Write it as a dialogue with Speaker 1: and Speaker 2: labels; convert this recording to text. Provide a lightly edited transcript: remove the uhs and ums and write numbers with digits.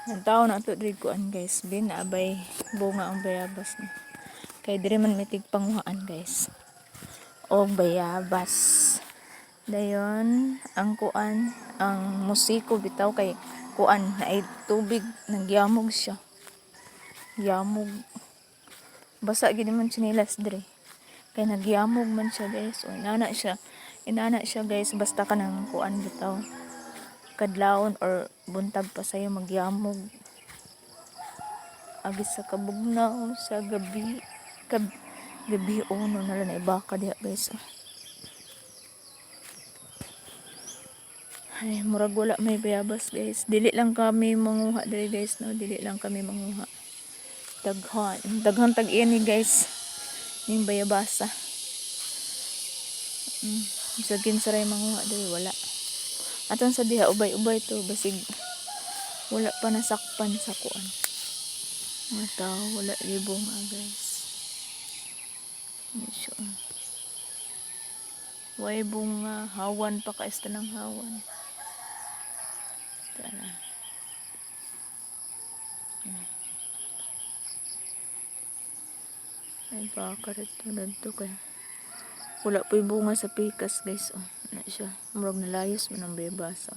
Speaker 1: Ang tao na ito diri kuan guys, bin abay bunga ang bayabas na. Kay diri man mitig panguhaan guys. O bayabas. Dayon ang kuan, ang musiko bitaw kay kuan na ay tubig nagyamog siya. Yamog. Basa gid man sinilas diri. Kay nagyamog man siya guys. O inana siya. Inana siya guys basta ka nang kuan bitaw. Kadlawon or buntag pa sayo magyamog. Agis sa kabugnaw sa gabi. Gabi uno na lang ibaka diha guys. Ay, murag wala may bayabas guys. Dili lang kami manguha diri guys, no. Dili lang kami manguha. Daghan tag ini guys. Ning bayabasa. Sa kinsaray manguha diri wala. Aton sa diha ubay-ubay to basig wala pa nasakpan sa kuan. Mga tao wala libong guys. Medyo way bunga hawan pa kaista ng hawan. Tara. Ay baka rito na dito kay wala po'y bunga sa pikas guys. Na siya murag nalayos man ang bayabasa.